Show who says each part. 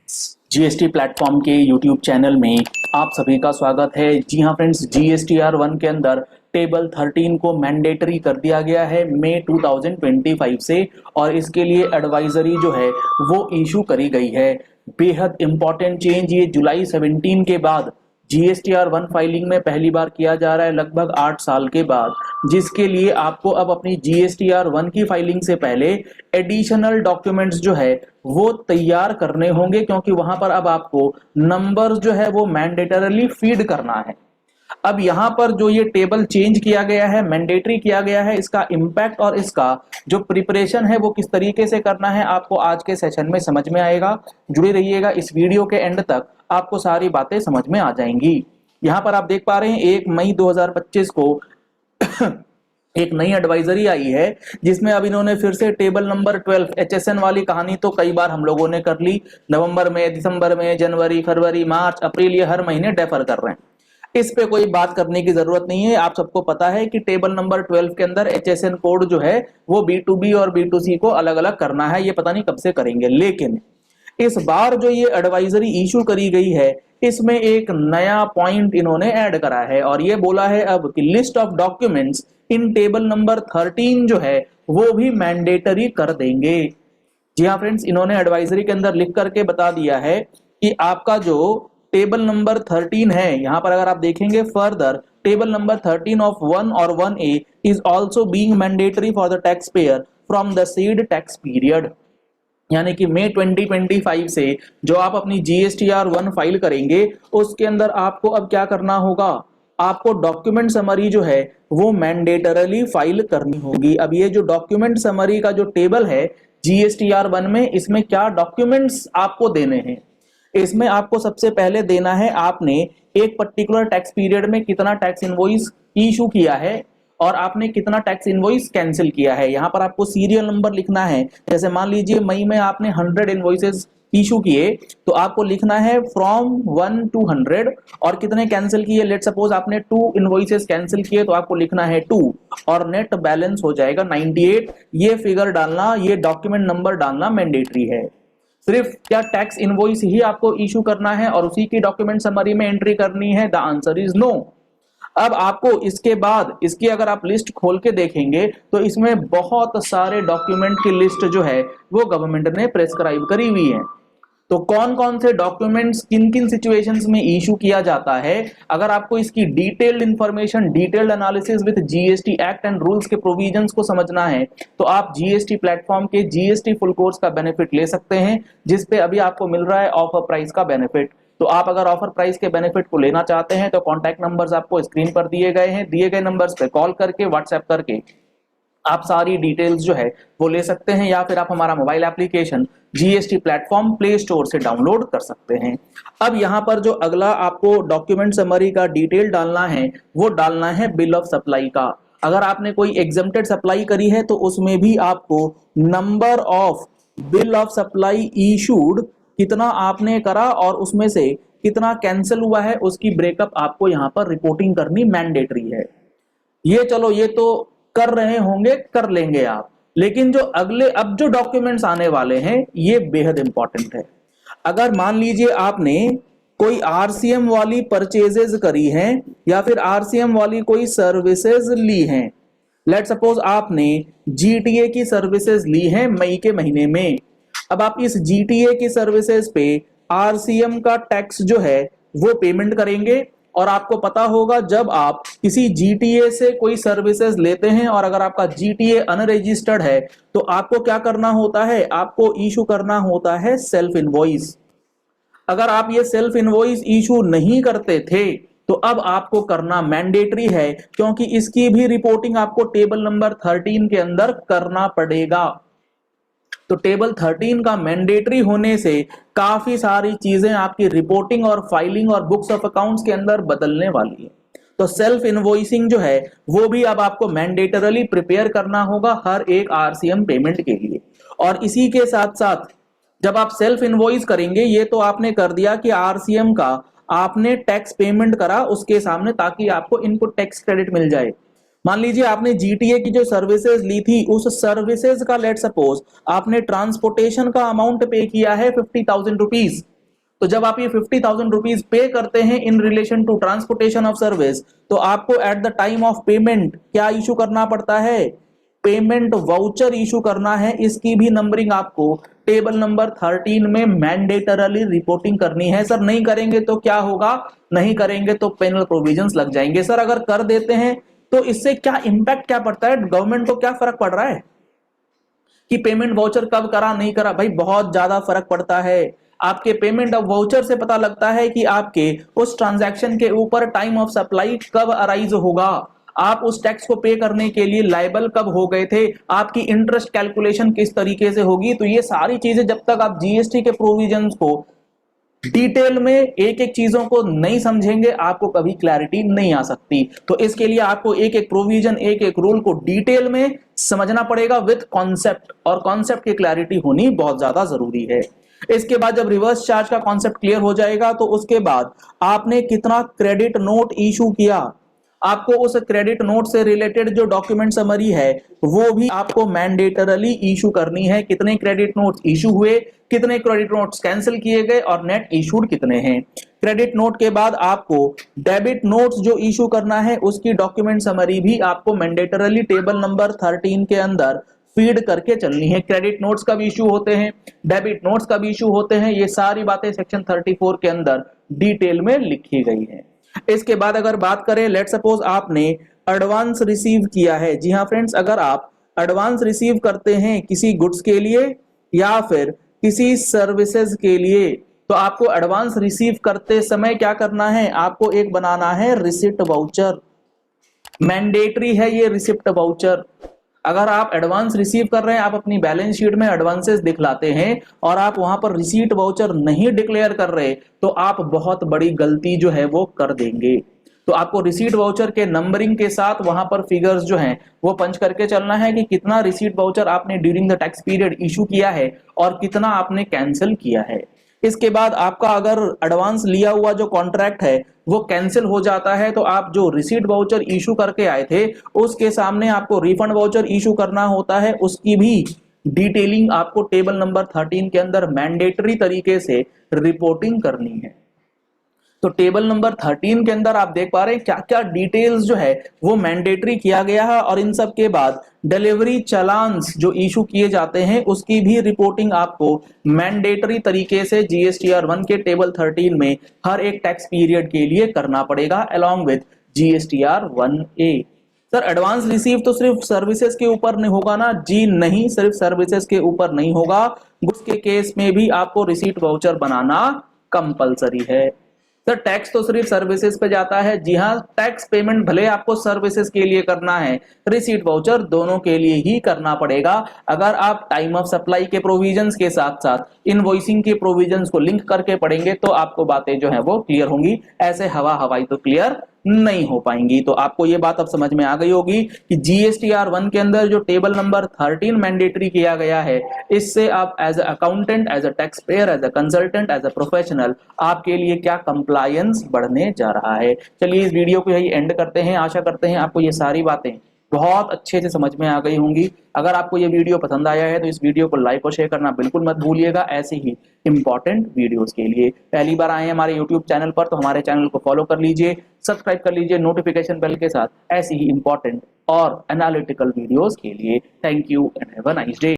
Speaker 1: GST platform के YouTube channel में आप सभी का स्वागत है। जी हाँ फ्रेंड्स, जीएसटीआर 1 के अंदर टेबल 13 को मैंडेटरी कर दिया गया है मई 2025 से, और इसके लिए एडवाइजरी जो है वो इशू करी गई है। बेहद इंपॉर्टेंट चेंज ये जुलाई 17 के बाद जीएसटीआर 1 फाइलिंग में पहली बार किया जा रहा है, लगभग 8 साल के बाद, जिसके लिए आपको अब अपनी जीएसटीआर 1 की फाइलिंग से पहले एडिशनल डॉक्यूमेंट्स जो है वो तैयार करने होंगे, क्योंकि वहां पर अब आपको नंबर्स जो है वो मैंडेटरली फीड करना है। अब यहाँ पर जो ये टेबल चेंज किया गया है, मैंडेटरी किया गया है, इसका इम्पैक्ट और इसका जो प्रिपरेशन है वो किस तरीके से करना है आपको आज के सेशन में समझ में आएगा। जुड़े रहिएगा, इस वीडियो के एंड तक आपको सारी बातें समझ में आ जाएंगी। यहाँ पर आप देख पा रहे हैं 1 मई 2025 को एक नई एडवाइजरी आई है, जिसमें अब इन्होंने फिर से टेबल नंबर 12 एचएसएन वाली कहानी तो कई बार हम लोगों ने कर ली। नवंबर में, दिसंबर में, जनवरी, फरवरी, मार्च, अप्रैल, ये हर महीने डेफर कर रहे हैं। इस पे कोई बात करने की जरूरत नहीं है। आप सबको पता है कि टेबल नंबर 12 के अंदर एचएसएन कोड जो है वो B2B और B2C को अलग अलग करना है। ये पता नहीं कब से करेंगे, लेकिन इस बार जो ये एडवाइजरी इशू करी गई है इसमें एक नया पॉइंट इन्होंने ऐड करा है, और ये बोला है अब कि list of documents in table number 13 जो है वो भी मैंडेटरी कर देंगे। जी हाँ फ्रेंड्स, इन्होंने एडवाइजरी के अंदर लिख करके बता दिया है कि आपका जो टेबल नंबर 13 है, यहां पर अगर आप देखेंगे फर्दर, टेबल नंबर 13 ऑफ 1 और 1A is also being mandatory for the tax payer from the seed tax period. यानी कि मई 2025 से जो आप अपनी जीएसटीआर 1 फाइल करेंगे उसके अंदर आपको अब क्या करना होगा, आपको डॉक्यूमेंट समरी जो है वो मैंडेटरली फाइल करनी होगी। अब ये जो डॉक्यूमेंट समरी का जो टेबल है जीएसटीआर 1 में, इसमें क्या डॉक्यूमेंट्स आपको देने हैं। इसमें आपको सबसे पहले देना है आपने एक पर्टिकुलर टैक्स पीरियड में कितना टैक्स इनवॉइस इशू किया है और आपने कितना टैक्स इनवॉइस कैंसिल किया है। यहाँ पर आपको सीरियल नंबर लिखना है। जैसे मान लीजिए मई में आपने 100 इनवॉइसेस इशू किए, तो आपको लिखना है फ्रॉम 1 to 100, और कितने कैंसिल किए, लेट सपोज आपने 2 इनवॉइसेस कैंसिल किए तो आपको लिखना है 2, और नेट बैलेंस हो जाएगा 98। ये फिगर डालना, ये डॉक्यूमेंट नंबर डालना मैंडेटरी है। सिर्फ क्या टैक्स इनवॉइस ही आपको इशू करना है और उसी की डॉक्यूमेंट समरी में एंट्री करनी है? The answer is no. अब आपको इसके बाद इसकी अगर आप लिस्ट खोल के देखेंगे तो इसमें बहुत सारे डॉक्यूमेंट की लिस्ट जो है वो गवर्नमेंट ने प्रेस्क्राइब करी हुई है। तो कौन कौन से डॉक्यूमेंट्स किन किन सिचुएशंस में इशू किया जाता है, अगर आपको इसकी detailed information, detailed analysis with GST act and rules के प्रोविजंस को समझना है, तो आप जीएसटी प्लेटफॉर्म के जीएसटी फुल कोर्स का बेनिफिट ले सकते हैं, जिसपे अभी आपको मिल रहा है ऑफर प्राइस का बेनिफिट। तो आप अगर ऑफर प्राइस के बेनिफिट को लेना चाहते हैं तो कॉन्टैक्ट नंबर्स आपको स्क्रीन पर दिए गए हैं। दिए गए नंबर्स पे कॉल करके, व्हाट्सएप करके आप सारी डिटेल्स जो है वो ले सकते हैं, या फिर आप हमारा mobile application GST platform play store से डाउनलोड कर सकते हैं। अब यहाँ पर जो अगला आपको डॉक्यूमेंट समरी का डिटेल डालना है वो डालना है बिल ऑफ सप्लाई का। अगर आपने कोई एग्जम्प्टेड सप्लाई करी है तो उसमें भी आपको number of bill of supply issued, कितना आपने करा और उसमें से कितना कैंसिल हुआ है, उसकी ब्रेकअप आपको यहाँ पर रिपोर्टिंग करनी मैंडेटरी है। ये चलो, ये तो कर रहे होंगे, कर लेंगे आप, लेकिन जो अगले अब जो डॉक्यूमेंट्स आने वाले हैं ये बेहद इंपॉर्टेंट है। अगर मान लीजिए आपने कोई आरसीएम वाली परचेजेस करी हैं या फिर आरसीएम वाली कोई सर्विसेज ली हैं, लेट सपोज आपने जीटीए की सर्विसेज ली हैं मई के महीने में। अब आप इस जीटीए की सर्विसेज पे आरसीएम का टैक्स जो है वो पेमेंट करेंगे, और आपको पता होगा जब आप किसी जीटीए से कोई सर्विसेज लेते हैं और अगर आपका जीटीए अनरजिस्टर्ड है तो आपको क्या करना होता है, आपको इशू करना होता है सेल्फ इनवॉइस। अगर आप ये सेल्फ इनवॉइस इशू नहीं करते थे तो अब आपको करना मैंडेटरी है, क्योंकि इसकी भी रिपोर्टिंग आपको टेबल नंबर 13 के अंदर करना पड़ेगा। तो टेबल 13 का मैंडेटरी होने से काफी सारी चीजें आपकी रिपोर्टिंग और फाइलिंग और बुक्स ऑफ अकाउंट्स के अंदर बदलने वाली है। तो सेल्फ इनवॉइसिंग जो है वो भी अब आपको मैंडेटरली प्रिपेयर करना होगा हर एक आरसीएम पेमेंट के लिए। और इसी के साथ साथ जब आप सेल्फ इनवॉइस करेंगे, ये तो आपने कर दिया कि आरसीएम का आपने टैक्स पेमेंट करा उसके सामने, ताकि आपको इनपुट टैक्स क्रेडिट मिल जाए। मान लीजिए आपने जीटीए की जो सर्विसेज ली थी, उस सर्विसेज का लेट सपोज आपने ट्रांसपोर्टेशन का अमाउंट पे किया है 50,000 रुपीज, तो जब आप ये 50,000 रुपीज पे करते हैं in relation to transportation of service, तो आपको at the time of payment क्या इशू करना पड़ता है? पेमेंट वाउचर इशू करना है। इसकी भी नंबरिंग आपको टेबल नंबर 13 में मैंडेटरली रिपोर्टिंग करनी है। सर नहीं करेंगे तो क्या होगा? नहीं करेंगे तो पेनल प्रोविजंस लग जाएंगे। सर अगर कर देते हैं तो इससे क्या इंपैक्ट क्या पड़ता है, गवर्नमेंट को क्या फर्क पड़ रहा है कि पेमेंट वाउचर कब करा नहीं करा? भाई बहुत ज्यादा फर्क पड़ता है। आपके पेमेंट ऑफ वाउचर से पता लगता है कि आपके उस ट्रांजैक्शन के ऊपर टाइम ऑफ सप्लाई कब अराइज होगा, आप उस टैक्स को पे करने के लिए लायबल कब हो गए थे, आपकी इंटरेस्ट कैलकुलेशन किस तरीके से होगी। तो ये सारी चीजें जब तक आप जीएसटी के प्रोविजंस को डिटेल में एक एक चीजों को नहीं समझेंगे, आपको कभी क्लैरिटी नहीं आ सकती। तो इसके लिए आपको एक एक प्रोविजन, एक एक रूल को डिटेल में समझना पड़ेगा विद कॉन्सेप्ट, और कॉन्सेप्ट की क्लैरिटी होनी बहुत ज्यादा जरूरी है। इसके बाद जब रिवर्स चार्ज का कॉन्सेप्ट क्लियर हो जाएगा तो उसके बाद आपने कितना क्रेडिट नोट इशू किया, आपको उस क्रेडिट नोट से रिलेटेड जो डॉक्यूमेंट समरी है वो भी आपको मैंडेटरली इशू करनी है। कितने क्रेडिट नोट्स इशू हुए, कितने क्रेडिट नोट्स कैंसिल किए गए और नेट इशूड कितने हैं। क्रेडिट नोट के बाद आपको डेबिट नोट्स जो इशू करना है उसकी डॉक्यूमेंट समरी भी आपको मैंडेटरली टेबल नंबर 13 के अंदर फीड करके चलनी है। क्रेडिट नोट्स कब इशू होते हैं, डेबिट नोट्स कब इशू होते हैं, ये सारी बातें सेक्शन 34 के अंदर डिटेल में लिखी गई है। इसके बाद अगर बात करें, लेट सपोज आपने एडवांस रिसीव किया है। जी हाँ फ्रेंड्स, अगर आप एडवांस रिसीव करते हैं किसी गुड्स के लिए या फिर किसी सर्विसेज के लिए, तो आपको एडवांस रिसीव करते समय क्या करना है? आपको एक बनाना है रिसिप्ट वाउचर। मैंडेटरी है ये रिसिप्ट वाउचर। अगर आप एडवांस रिसीव कर रहे हैं, आप अपनी बैलेंस शीट में एडवांसेस दिखलाते हैं और आप वहां पर रिसीट वाउचर नहीं डिक्लेयर कर रहे, तो आप बहुत बड़ी गलती जो है वो कर देंगे। तो आपको रिसीट वाउचर के नंबरिंग के साथ वहां पर फिगर्स जो हैं वो पंच करके चलना है कि कितना रिसीट वाउचर आपने during the tax period issue किया है और कितना आपने कैंसिल किया है। इसके बाद आपका अगर एडवांस लिया हुआ जो कॉन्ट्रैक्ट है वो कैंसिल हो जाता है, तो आप जो रिसीट वाउचर इशू करके आए थे उसके सामने आपको रिफंड वाउचर इशू करना होता है। उसकी भी डिटेलिंग आपको टेबल नंबर 13 के अंदर मैंडेटरी तरीके से रिपोर्टिंग करनी है। तो टेबल नंबर 13 के अंदर आप देख पा रहे हैं क्या क्या डिटेल्स जो है वो मैंडेटरी किया गया है, और इन सब के बाद डिलीवरी चालान्स जो इशू किए जाते हैं उसकी भी रिपोर्टिंग आपको मैंडेटरी तरीके से जीएसटीआर 1 के टेबल 13 में हर एक टैक्स पीरियड के लिए करना पड़ेगा along with GSTR 1A। Sir advance receive तो सिर्फ सर्विसेज के ऊपर नहीं होगा ना? जी नहीं, सिर्फ सर्विसेज के ऊपर नहीं होगा, गुड्स के केस में भी आपको रिसीट वाउचर बनाना कंपलसरी है। सर टैक्स तो सिर्फ सर्विसेज पे जाता है। जी हाँ, टैक्स पेमेंट भले आपको सर्विसेज के लिए करना है, रिसीट वाउचर दोनों के लिए ही करना पड़ेगा। अगर आप टाइम ऑफ सप्लाई के प्रोविजंस के साथ साथ इनवॉइसिंग के प्रोविजंस को लिंक करके पढ़ेंगे तो आपको बातें जो है वो क्लियर होंगी, ऐसे हवा हवाई तो क्लियर नहीं हो पाएंगी। तो आपको ये बात अब समझ में आ गई होगी कि जीएसटीआर 1 के अंदर जो टेबल नंबर 13 मैंडेटरी किया गया है, इससे आप as a accountant, as a tax payer, as a consultant, as a professional आपके लिए क्या कंप्लायंस बढ़ने जा रहा है। चलिए इस वीडियो को यही एंड करते हैं। आशा करते हैं आपको ये सारी बातें बहुत अच्छे से समझ में आ गई होंगी। अगर आपको ये वीडियो पसंद आया है तो इस वीडियो को लाइक और शेयर करना बिल्कुल मत भूलिएगा। ऐसे ही इंपॉर्टेंट वीडियोस के लिए पहली बार आए हैं हमारे यूट्यूब चैनल पर तो हमारे चैनल को फॉलो कर लीजिए, सब्सक्राइब कर लीजिए नोटिफिकेशन बेल के साथ ऐसी ही इंपॉर्टेंट और एनालिटिकल वीडियोस के लिए। Thank you and have a nice day.